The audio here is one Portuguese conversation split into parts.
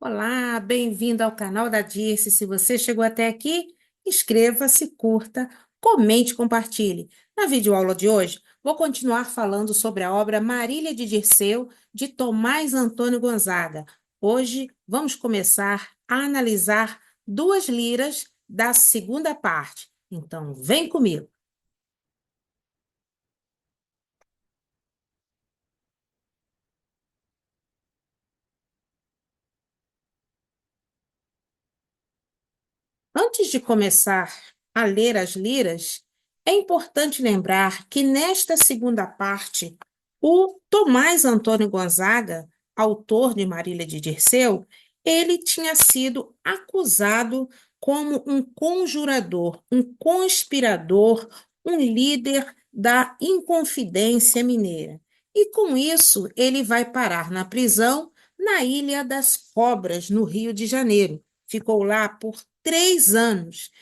Olá, bem-vindo ao canal da Dirce. Se você chegou até aqui, inscreva-se, curta, comente, compartilhe. Na videoaula de hoje, vou continuar falando sobre a obra Marília de Dirceu, de Tomás Antônio Gonzaga. Hoje, vamos começar a analisar duas liras da segunda parte. Então, vem comigo. Antes de começar a ler as liras, é importante lembrar que nesta segunda parte, o Tomás Antônio Gonzaga, autor de Marília de Dirceu, ele tinha sido acusado como um conjurador, um conspirador, um líder da Inconfidência Mineira. E com isso, ele vai parar na prisão na Ilha das Cobras, no Rio de Janeiro. Ficou lá por 3 anos.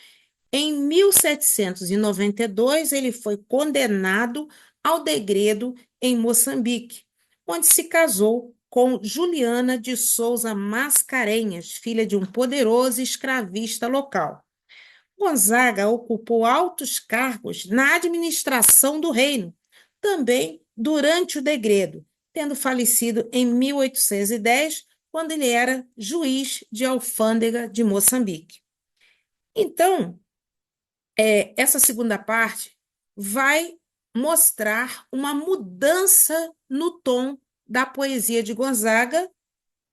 Em 1792, ele foi condenado ao degredo em Moçambique, onde se casou com Juliana de Souza Mascarenhas, filha de um poderoso escravista local. Gonzaga ocupou altos cargos na administração do reino, também durante o degredo, tendo falecido em 1810, quando ele era juiz de alfândega de Moçambique. Então, essa segunda parte vai mostrar uma mudança no tom da poesia de Gonzaga,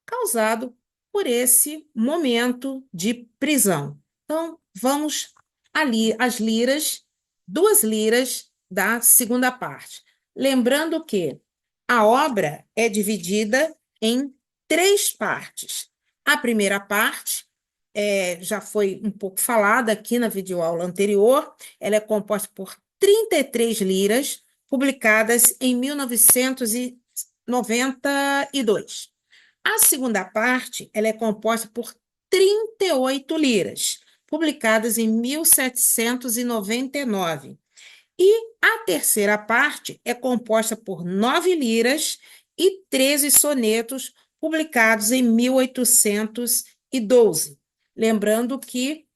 causado por esse momento de prisão. Então, vamos ali às liras, duas liras da segunda parte. Lembrando que a obra é dividida em três partes. A primeira parte já foi um pouco falada aqui na videoaula anterior, ela é composta por 33 liras, publicadas em 1992. A segunda parte, ela é composta por 38 liras, publicadas em 1799. E a terceira parte é composta por 9 liras e 13 sonetos, publicados em 1812. Lembrando que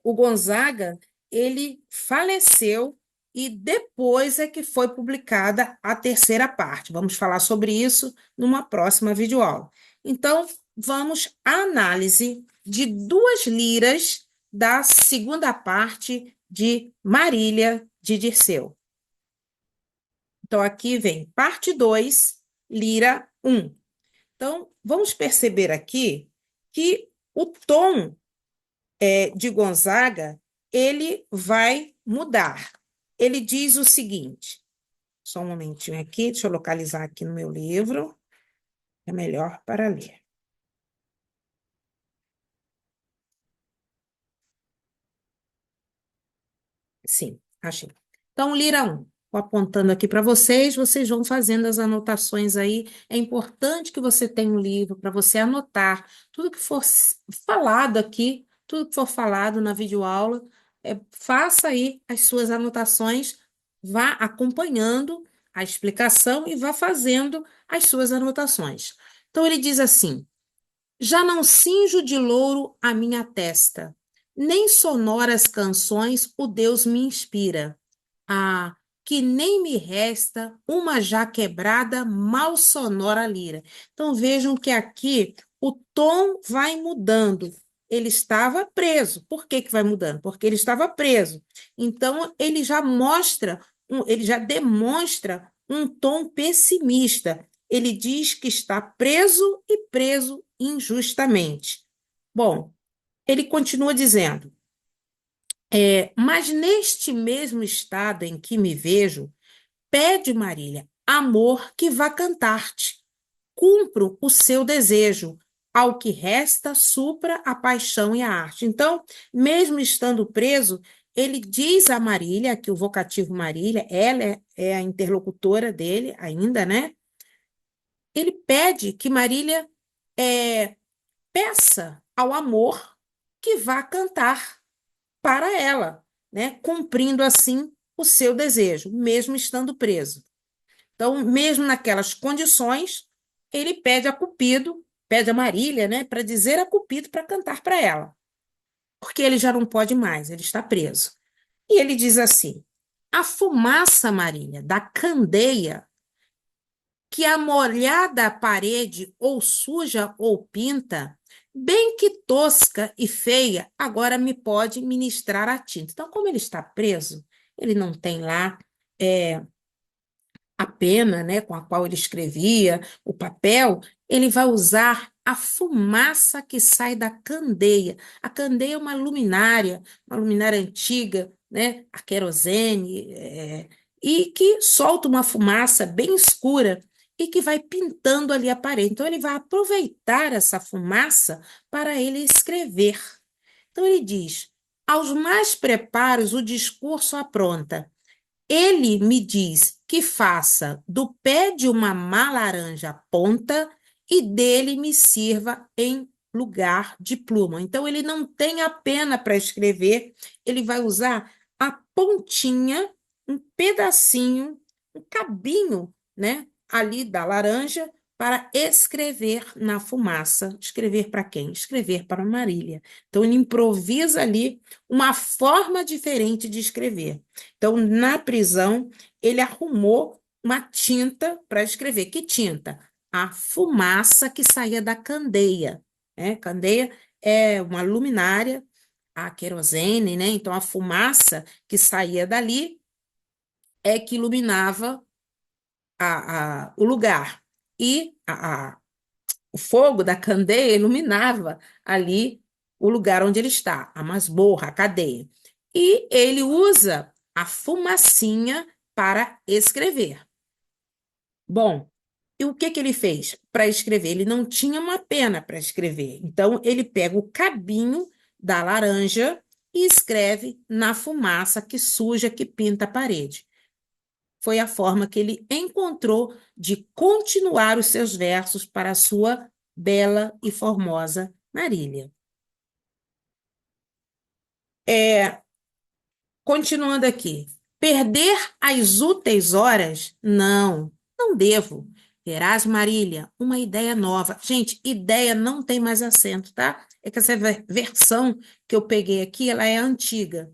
o Gonzaga, ele faleceu e depois é que foi publicada a terceira parte. Vamos falar sobre isso numa próxima videoaula. Então, vamos à análise de duas liras da segunda parte de Marília de Dirceu. Então, aqui vem parte 2, lira 1. Então, vamos perceber aqui que o tom de Gonzaga, ele vai mudar. Ele diz o seguinte, só um momentinho aqui, deixa eu localizar aqui no meu livro, é melhor para ler. Sim, achei. Então, Lira 1, vou apontando aqui para vocês, vocês vão fazendo as anotações aí. É importante que você tenha um livro para você anotar tudo que for falado aqui, tudo que for falado na videoaula, faça aí as suas anotações, vá acompanhando a explicação e vá fazendo as suas anotações. Então, ele diz assim: já não cinjo de louro a minha testa, nem sonoras canções o Deus me inspira. Ah, que nem me resta uma já quebrada, mal sonora lira. Então vejam que aqui o tom vai mudando. Ele estava preso. Por que que vai mudando? Porque ele estava preso. Então ele já mostra, ele já demonstra um tom pessimista. Ele diz que está preso e preso injustamente. Bom, ele continua dizendo: mas neste mesmo estado em que me vejo, pede Marília, amor que vá cantar-te. Cumpro o seu desejo. Ao que resta, supra a paixão e a arte. Então, mesmo estando preso, ele diz a Marília, que o vocativo Marília, ela é a interlocutora dele ainda, né? Ele pede que Marília é, peça ao amor que vá cantar para ela, né? Cumprindo assim o seu desejo, mesmo estando preso. Então, mesmo naquelas condições, ele pede a Cupido pede a Marília, né, para dizer a Cupido para cantar para ela, porque ele já não pode mais, ele está preso. E ele diz assim: a fumaça, Marília, da candeia que a molhada parede ou suja ou pinta, bem que tosca e feia, agora me pode ministrar a tinta. Então, como ele está preso, ele não tem lá é, a pena, né, com a qual ele escrevia, o papel, ele vai usar a fumaça que sai da candeia. A candeia é uma luminária antiga, né, a querosene, e que solta uma fumaça bem escura e que vai pintando ali a parede. Então, ele vai aproveitar essa fumaça para ele escrever. Então, ele diz: aos mais preparos, o discurso apronta. Ele me diz que faça do pé de uma má laranja ponta e dele me sirva em lugar de pluma. Então, ele não tem a pena para escrever, ele vai usar a pontinha, um pedacinho, um cabinho, né, ali da laranja para escrever na fumaça. Escrever para quem? Escrever para Marília. Então, ele improvisa ali uma forma diferente de escrever. Então, na prisão, ele arrumou uma tinta para escrever. Que tinta? A fumaça que saía da candeia, né? Candeia é uma luminária, a querosene, né? Então, a fumaça que saía dali é que iluminava o lugar. E o fogo da candeia iluminava ali o lugar onde ele está, a masmorra, a cadeia. E ele usa a fumacinha para escrever. Bom, e o que que ele fez para escrever? Ele não tinha uma pena para escrever. Então, ele pega o cabinho da laranja e escreve na fumaça que suja, que pinta a parede. Foi a forma que ele encontrou de continuar os seus versos para a sua bela e formosa Marília. Continuando aqui. Perder as úteis horas? Não, não devo. Verás, Marília, uma ideia nova. Gente, ideia não tem mais acento, tá? É que essa versão que eu peguei aqui, ela é antiga.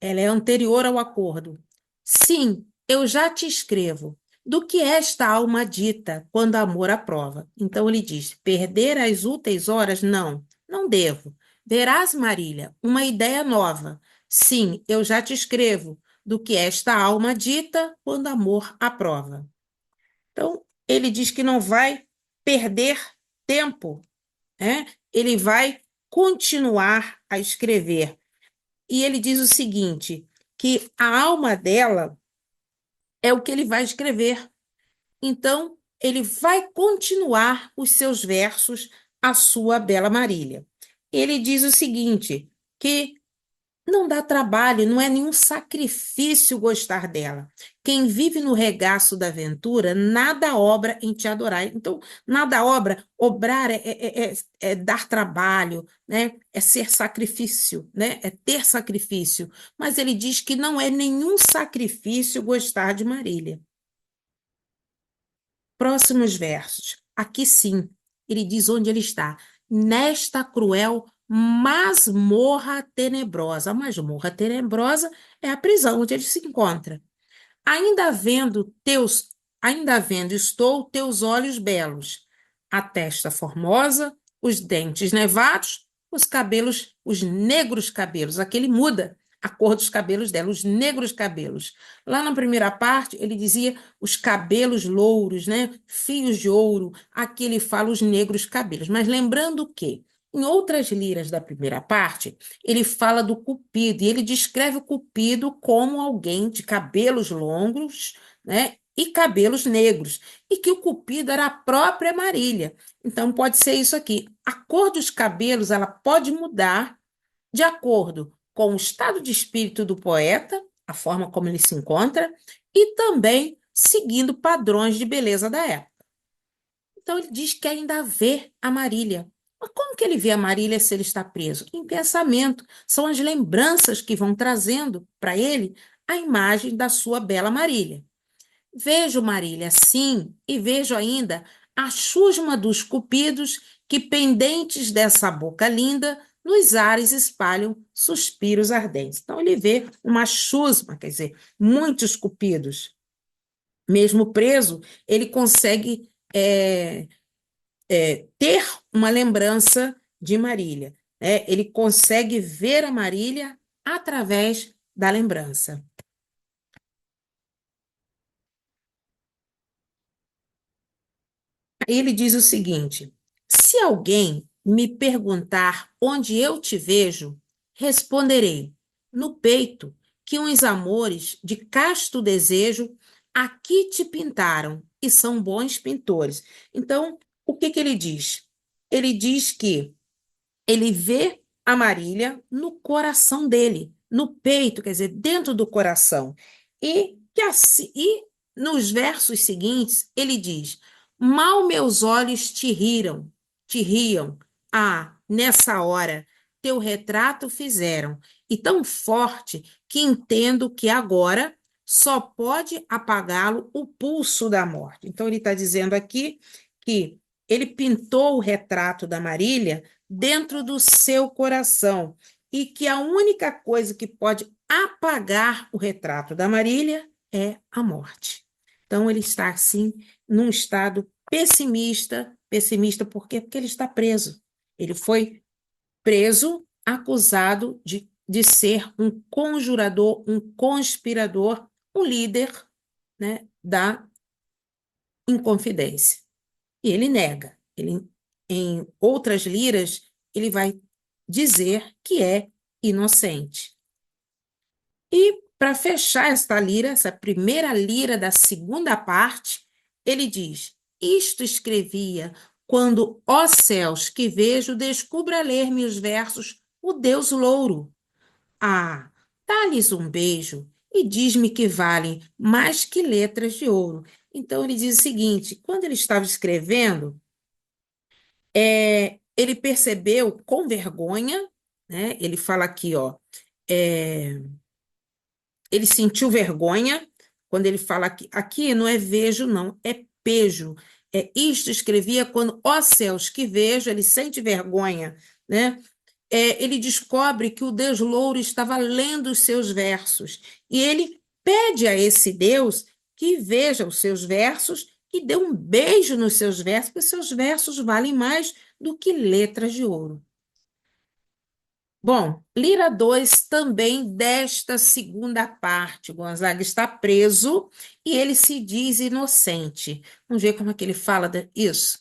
Ela é anterior ao acordo. Sim, eu já te escrevo. Do que esta alma dita quando amor aprova? Então ele diz: perder as úteis horas? Não, não devo. Verás, Marília, uma ideia nova. Sim, eu já te escrevo. Do que esta alma dita quando amor aprova. Então, ele diz que não vai perder tempo, né? Ele vai continuar a escrever. E ele diz o seguinte, que a alma dela é o que ele vai escrever. Então, ele vai continuar os seus versos à sua bela Marília. Ele diz o seguinte, que não dá trabalho, não é nenhum sacrifício gostar dela. Quem vive no regaço da aventura, nada obra em te adorar. Então, nada obra, obrar é dar trabalho, né? É ser sacrifício, né? É ter sacrifício. Mas ele diz que não é nenhum sacrifício gostar de Marília. Próximos versos. Aqui sim, ele diz onde ele está. Nesta cruel masmorra tenebrosa. A masmorra tenebrosa é a prisão onde ele se encontra. Ainda vendo teus, ainda vendo estou teus olhos belos, a testa formosa, os dentes nevados, os cabelos, os negros cabelos. Aqui ele muda a cor dos cabelos dela, os negros cabelos. Lá na primeira parte, ele dizia os cabelos louros, né? Fios de ouro. Aqui ele fala os negros cabelos. Mas lembrando que em outras liras da primeira parte, ele fala do Cupido, e ele descreve o Cupido como alguém de cabelos longos, né, e cabelos negros, e que o Cupido era a própria Marília. Então, pode ser isso aqui. A cor dos cabelos, ela pode mudar de acordo com o estado de espírito do poeta, a forma como ele se encontra, e também seguindo padrões de beleza da época. Então ele diz que ainda vê a Marília. Mas como que ele vê a Marília se ele está preso? Em pensamento. São as lembranças que vão trazendo para ele a imagem da sua bela Marília. Vejo Marília, sim, e vejo ainda a chusma dos cupidos que, pendentes dessa boca linda, nos ares espalham suspiros ardentes. Então, ele vê uma chusma, quer dizer, muitos cupidos. Mesmo preso, ele consegue ter uma lembrança de Marília, né? Ele consegue ver a Marília através da lembrança. Ele diz o seguinte: se alguém me perguntar onde eu te vejo, responderei: no peito, que uns amores de casto desejo aqui te pintaram, e são bons pintores. Então, o que que ele diz? Ele diz que ele vê a Marília no coração dele, no peito, quer dizer, dentro do coração. E nos versos seguintes, ele diz: mal meus olhos te riam, nessa hora, teu retrato fizeram, e tão forte que entendo que agora só pode apagá-lo o pulso da morte. Então, ele está dizendo aqui que ele pintou o retrato da Marília dentro do seu coração e que a única coisa que pode apagar o retrato da Marília é a morte. Então ele está assim num estado pessimista, pessimista por quê? Porque ele está preso. Ele foi preso, acusado de ser um conjurador, um conspirador, um líder, né, da Inconfidência. E ele nega. Ele, em outras liras, ele vai dizer que é inocente. E para fechar esta lira, essa primeira lira da segunda parte, ele diz: isto escrevia quando, ó céus, que vejo, descubra ler-me os versos o Deus louro. Dá-lhes um beijo e diz-me que valem mais que letras de ouro. Então ele diz o seguinte: quando ele estava escrevendo, ele percebeu com vergonha, né? Ele fala aqui, ó, é, ele sentiu vergonha quando ele fala aqui não é vejo, não, é pejo. Isto escrevia quando, ó céus, que vejo, ele sente vergonha, né? Ele descobre que o Deus Louro estava lendo os seus versos e ele pede a esse Deus que veja os seus versos e dê um beijo nos seus versos, porque seus versos valem mais do que letras de ouro. Bom, Lira 2 também desta segunda parte. Gonzaga está preso e ele se diz inocente. Vamos ver como é que ele fala isso.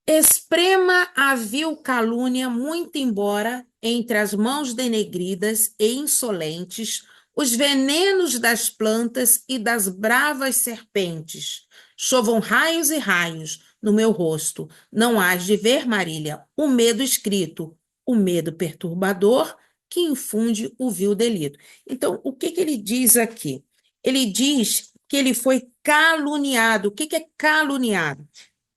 Esprema a vil calúnia, muito embora, entre as mãos denegridas e insolentes, os venenos das plantas e das bravas serpentes. Chovam raios e raios no meu rosto. Não hás de ver, Marília, o medo escrito, o medo perturbador que infunde o vil delito. Então, o que que ele diz aqui? Ele diz que ele foi caluniado. O que que é caluniado?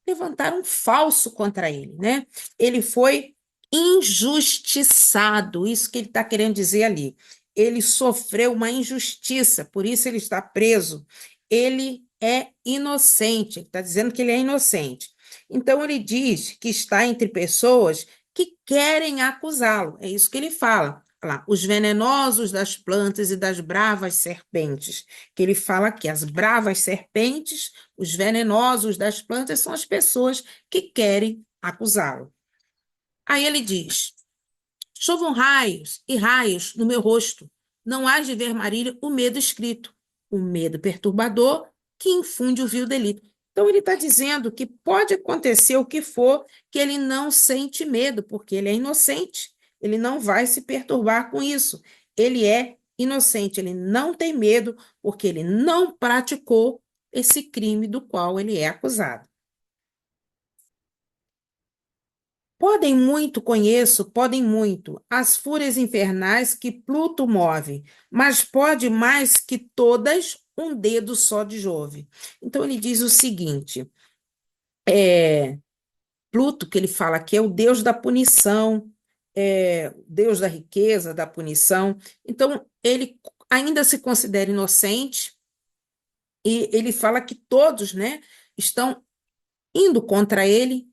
Levantaram um falso contra ele, né? Ele foi injustiçado, isso que ele está querendo dizer ali. Ele sofreu uma injustiça, por isso ele está preso. Ele é inocente, ele está dizendo que ele é inocente. Então ele diz que está entre pessoas que querem acusá-lo, é isso que ele fala. Olha lá, os venenosos das plantas e das bravas serpentes, que ele fala aqui, as bravas serpentes, os venenosos das plantas são as pessoas que querem acusá-lo. Aí ele diz: chovam raios e raios no meu rosto. Não hás de ver, Marília, o medo escrito, o medo perturbador que infunde o vil delito. Então, ele está dizendo que pode acontecer o que for, que ele não sente medo, porque ele é inocente. Ele não vai se perturbar com isso. Ele é inocente, ele não tem medo, porque ele não praticou esse crime do qual ele é acusado. Podem muito, as fúrias infernais que Pluto move, mas pode mais que todas um dedo só de Jove. Então ele diz o seguinte: Pluto, que ele fala que é o deus da punição, deus da riqueza, da punição. Então ele ainda se considera inocente e ele fala que todos, né, estão indo contra ele,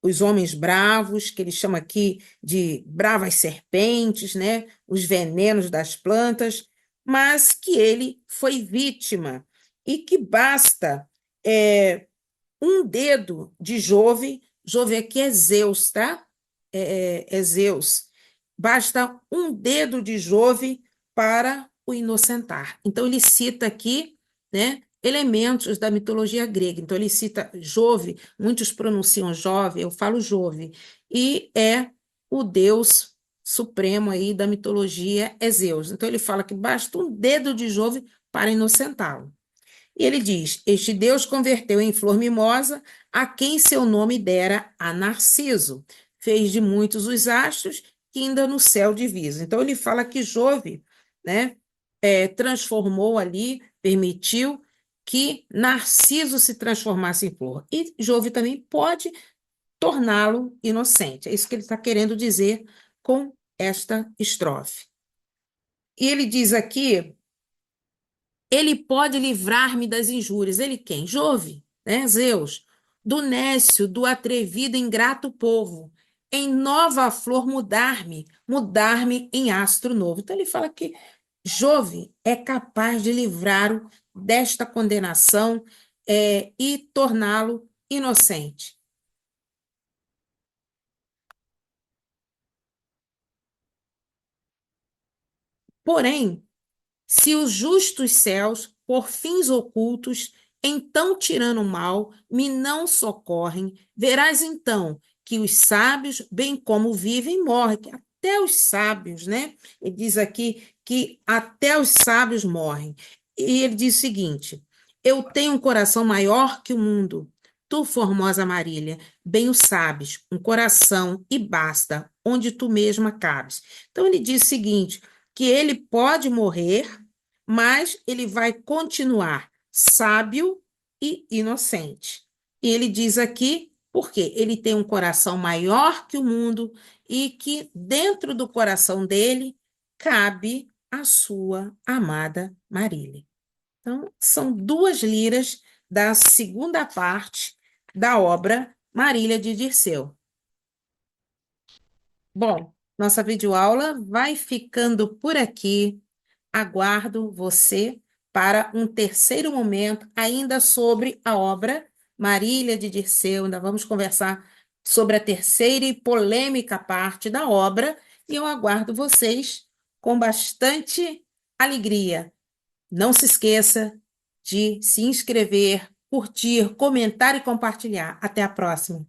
os homens bravos, que ele chama aqui de bravas serpentes, né? Os venenos das plantas, mas que ele foi vítima e que basta um dedo de Jove, Jove aqui é Zeus, tá? É Zeus. Basta um dedo de Jove para o inocentar. Então, ele cita aqui, né, elementos da mitologia grega. Então, ele cita Jove, muitos pronunciam Jove, eu falo Jove, e é o deus supremo aí da mitologia, é Zeus. Então, ele fala que basta um dedo de Jove para inocentá-lo. E ele diz: Este Deus converteu em flor mimosa a quem seu nome dera a Narciso. Fez de muitos os astros que ainda no céu divisam. Então ele fala que Jove, né, transformou ali, permitiu que Narciso se transformasse em flor. E Jove também pode torná-lo inocente. É isso que ele está querendo dizer com esta estrofe. E ele diz aqui: ele pode livrar-me das injúrias. Ele quem? Jove, né? Zeus. Do nécio, do atrevido, ingrato povo. Em nova flor mudar-me, mudar-me em astro novo. Então ele fala que Jove é capaz de livrá-lo desta condenação e torná-lo inocente. Porém, se os justos céus, por fins ocultos, então tirando o mal, me não socorrem, verás então que os sábios, bem como vivem, morrem. Que até os sábios, né? Ele diz aqui que até os sábios morrem. E ele diz o seguinte: eu tenho um coração maior que o mundo. Tu, formosa Marília, bem o sabes, um coração e basta, onde tu mesma cabes. Então ele diz o seguinte: que ele pode morrer, mas ele vai continuar sábio e inocente. E ele diz aqui porque ele tem um coração maior que o mundo e que dentro do coração dele cabe a sua amada Marília. Então, são duas liras da segunda parte da obra Marília de Dirceu. Bom, nossa videoaula vai ficando por aqui. Aguardo você para um terceiro momento, ainda sobre a obra Marília de Dirceu. Ainda vamos conversar sobre a terceira e polêmica parte da obra, e eu aguardo vocês com bastante alegria. Não se esqueça de se inscrever, curtir, comentar e compartilhar. Até a próxima.